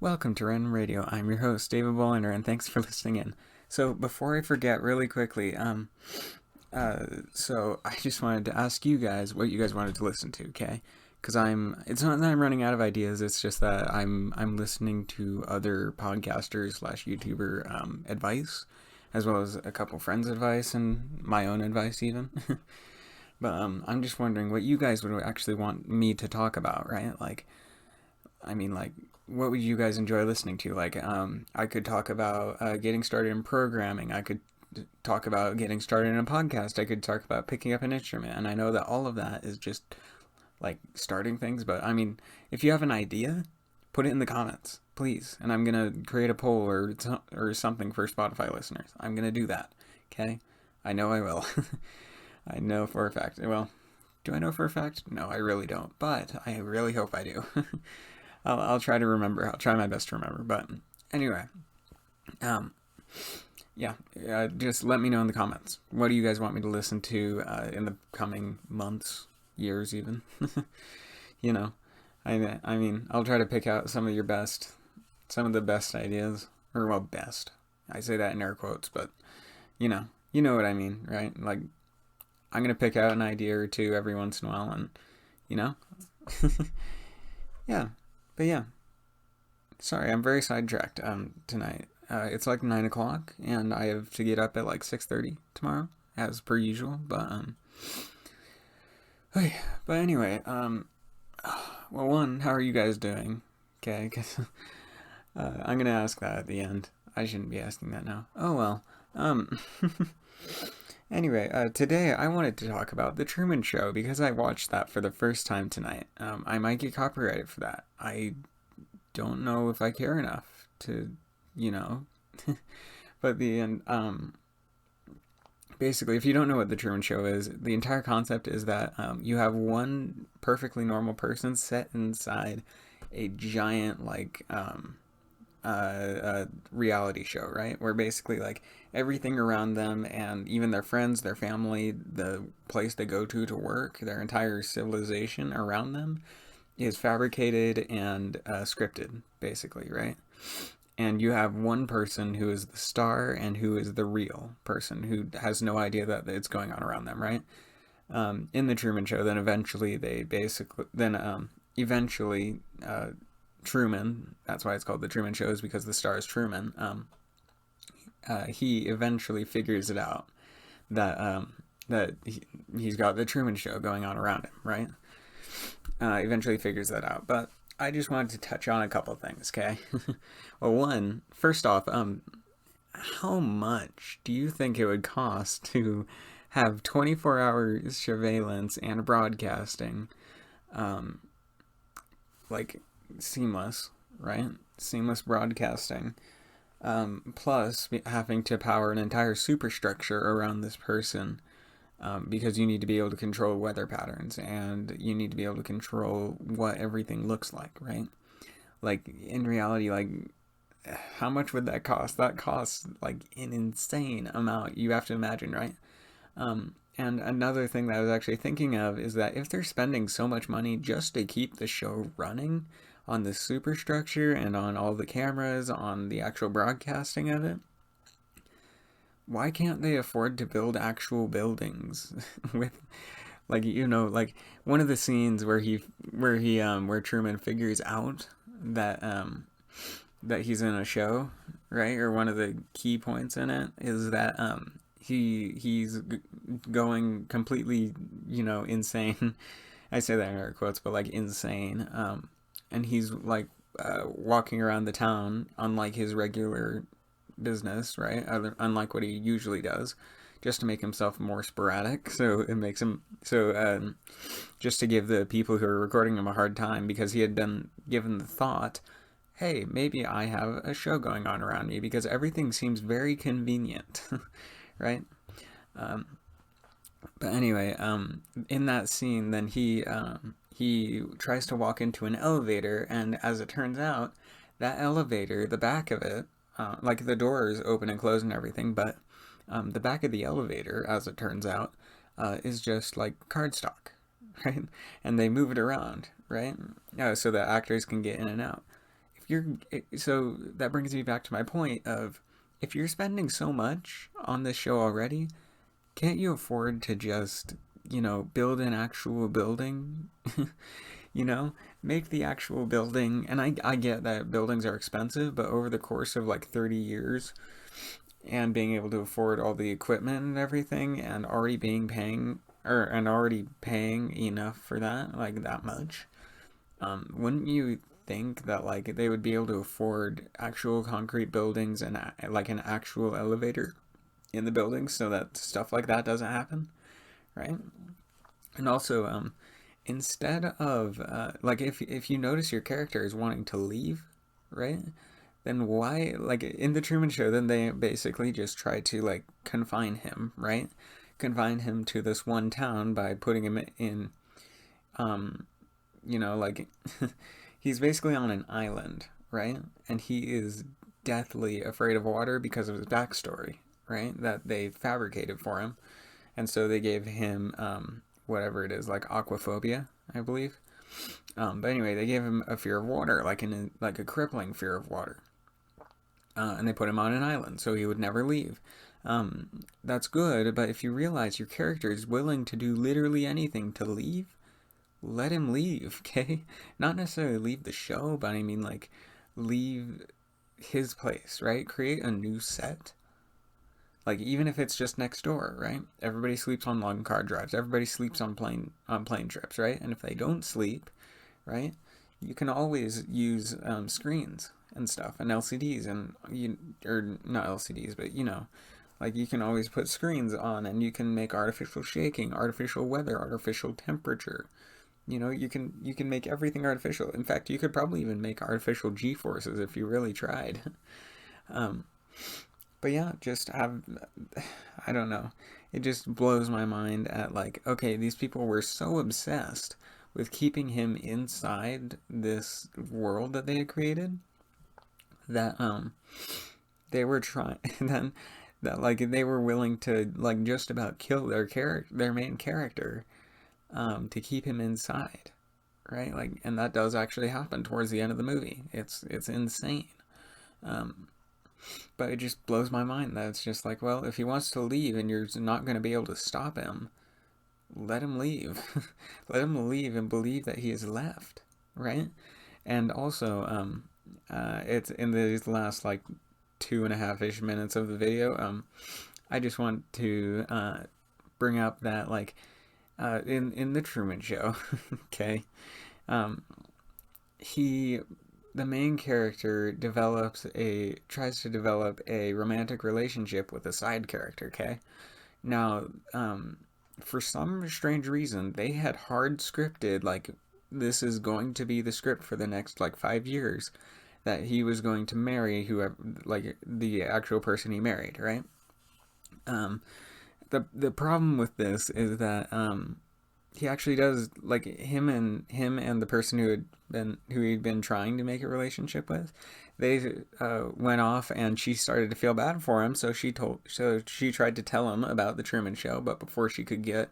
Welcome to Random Radio. I'm your host, David Bolander, and thanks for listening in. So before I forget really quickly, so I just wanted to ask you guys what you guys wanted to listen to, okay? Because it's not that I'm running out of ideas, it's just that I'm listening to other podcasters slash YouTuber advice, as well as a couple friends' advice and my own advice even. But I'm just wondering what you guys would actually want me to talk about, right? What would you guys enjoy listening to? I could talk about getting started in programming. I could talk about getting started in a podcast. I could talk about picking up an instrument. And I know that all of that is just like starting things. But I mean, if you have an idea, put it in the comments, please. And I'm going to create a poll or something for Spotify listeners. I'm going to do that. Okay? I know I will. I know for a fact. Well, do I know for a fact? No, I really don't. But I really hope I do. I'll try to remember. I'll try my best to remember. But anyway, just let me know in the comments. What do you guys want me to listen to in the coming months, years, even? You know, I mean, I'll try to pick out some of the best ideas, or well, best. I say that in air quotes, but you know what I mean, right? Like, I'm gonna pick out an idea or two every once in a while, and yeah. But yeah, sorry, I'm very sidetracked tonight. It's like 9 o'clock, and I have to get up at like 6:30 tomorrow, as per usual. But anyway, well, one, how are you guys doing? Okay, because I'm gonna ask that at the end. I shouldn't be asking that now. Oh well. Anyway, today I wanted to talk about The Truman Show because I watched that for the first time tonight. I might get copyrighted for that. I don't know if I care enough to, but basically, if you don't know what The Truman Show is, the entire concept is that you have one perfectly normal person set inside a giant, reality show, right? Where basically everything around them and even their friends, their family, the place they go to work, their entire civilization around them is fabricated and scripted, basically, right? And you have one person who is the star and who is the real person who has no idea that it's going on around them, right? In the Truman Show, then eventually Truman, that's why it's called The Truman Show, is because the star is Truman. He eventually figures it out that he's got the Truman Show going on around him, right? Eventually figures that out. But I just wanted to touch on a couple things, okay? Well, first off, how much do you think it would cost to have 24-hour surveillance and broadcasting, seamless, right? Seamless broadcasting, plus having to power an entire superstructure around this person, because you need to be able to control weather patterns and you need to be able to control what everything looks like, right? Like, in reality, how much would that cost? That costs an insane amount, you have to imagine, right? And another thing that I was actually thinking of is that if they're spending so much money just to keep the show running on the superstructure and on all the cameras, on the actual broadcasting of it, why can't they afford to build actual buildings with, one of the scenes where Truman figures out that he's in a show, right? Or one of the key points in it is that he's going completely, insane. I say that in air quotes, but insane. And he's walking around the town unlike his regular business, right? Unlike what he usually does, just to make himself more sporadic. So it makes him just to give the people who are recording him a hard time, because he had been given the thought, hey, maybe I have a show going on around me because everything seems very convenient, right? But anyway, in that scene, then he tries to walk into an elevator, and as it turns out, that elevator, the back of it, the doors open and close and everything, but the back of the elevator, as it turns out, is just cardstock, right? And they move it around, right? So that actors can get in and out. So that brings me back to my point of, if you're spending so much on this show already, can't you afford to just, build an actual building? you know, Make the actual building. And I get that buildings are expensive, but over the course of like 30 years, and being able to afford all the equipment and everything, and already paying enough for that, like that much, wouldn't you think that like they would be able to afford actual concrete buildings and like an actual elevator in the building so that stuff like that doesn't happen, right? And also, instead of like, if you notice your character is wanting to leave, right? Then why, like in the Truman Show, then they basically just try to like confine him, right? Confine him to this one town by putting him in, um, like he's basically on an island, right? And he is deathly afraid of water because of his backstory, right? That they fabricated for him. And so they gave him whatever it is, like aquaphobia, I believe. But anyway, they gave him a fear of water, like a crippling fear of water. And they put him on an island so he would never leave. That's good, but if you realize your character is willing to do literally anything to leave, let him leave, okay? Not necessarily leave the show, but I mean like leave his place, right? Create a new set. Like even if it's just next door, right? Everybody sleeps on long car drives. Everybody sleeps on plane trips, right? And if they don't sleep, right, you can always use screens and stuff and LCDs or not LCDs, but like you can always put screens on and you can make artificial shaking, artificial weather, artificial temperature. You can make everything artificial. In fact, you could probably even make artificial G-forces if you really tried. um, but yeah, just have, I don't know. It just blows my mind at like, okay, these people were so obsessed with keeping him inside this world that they had created that they were trying then that like they were willing to like just about kill their main character to keep him inside, right? Like, and that does actually happen towards the end of the movie. It's insane. Um, but it just blows my mind that it's just like, well, if he wants to leave and you're not going to be able to stop him, let him leave. Let him leave and believe that he is left, right? And also, it's in these last like 2.5-ish minutes of the video. I just want to bring up that like in the Truman Show, okay, um, he the main character tries to develop a romantic relationship with a side character, okay? Now, for some strange reason, they had hard scripted, like, this is going to be the script for the next, like, 5 years, that he was going to marry whoever, like, the actual person he married, right? Um, the problem with this is that, he actually does, like, him and the person who he'd been trying to make a relationship with, they went off and she started to feel bad for him, so she tried to tell him about the Truman Show, but before she could get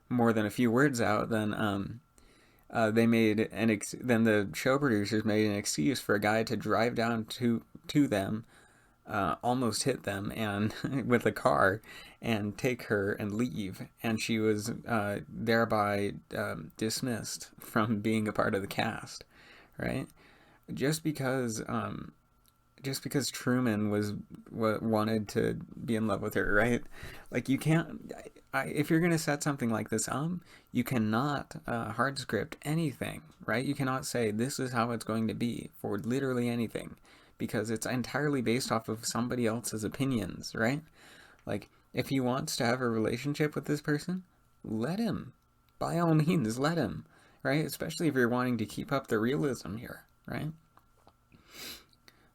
more than a few words out, then then the show producers made an excuse for a guy to drive down to them, almost hit them and with a car and take her and leave, and she was thereby dismissed from being a part of the cast, right? Just because Truman wanted to be in love with her, right? Like you can't. If you're gonna set something like this up, you cannot hard script anything, right? You cannot say this is how it's going to be for literally anything, because it's entirely based off of somebody else's opinions, right? Like, if he wants to have a relationship with this person, let him. By all means, let him, right? Especially if you're wanting to keep up the realism here, right?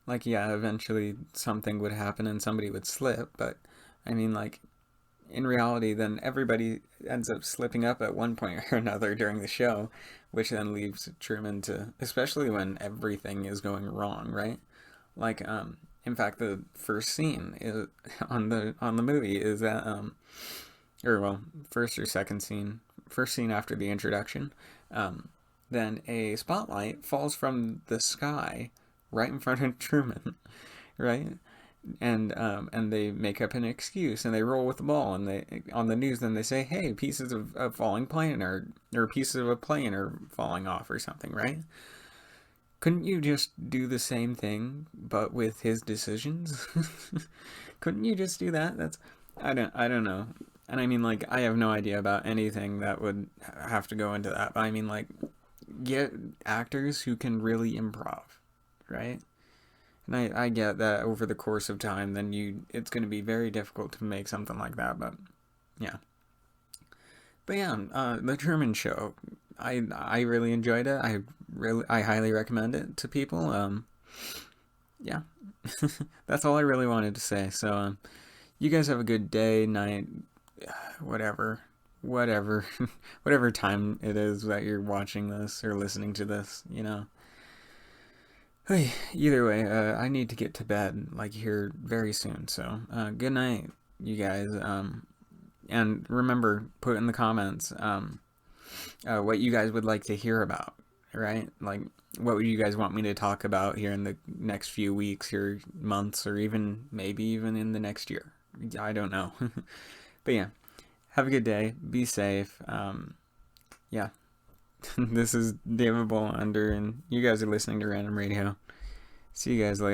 Like, yeah, eventually something would happen and somebody would slip, but, I mean, like, in reality, then everybody ends up slipping up at one point or another during the show, which then leaves Truman to, especially when everything is going wrong, right? Like, in fact, the first scene is on the movie is that, or well, first or second scene, first scene after the introduction, then a spotlight falls from the sky right in front of Truman, right? And they make up an excuse and they roll with the ball, and they on the news then they say, hey, pieces of a falling plane or pieces of a plane are falling off or something, right? Couldn't you just do the same thing but with his decisions? Couldn't you just do that? I don't know. And I mean, like, I have no idea about anything that would have to go into that. But I mean, like, get actors who can really improv, right? And I get that over the course of time, then it's going to be very difficult to make something like that. But yeah. But yeah, the Truman Show. I really enjoyed it. I highly recommend it to people. Yeah, that's all I really wanted to say. So you guys have a good day, night, whatever, whatever, whatever time it is that you're watching this or listening to this. Hey, either way, I need to get to bed like here very soon. So good night, you guys. And remember, put in the comments what you guys would like to hear about, right? Like, what would you guys want me to talk about here in the next few weeks or months, or even maybe even in the next year? I don't know. But yeah, have a good day. Be safe. Yeah. This is David Bolander, and you guys are listening to Random Radio. See you guys later.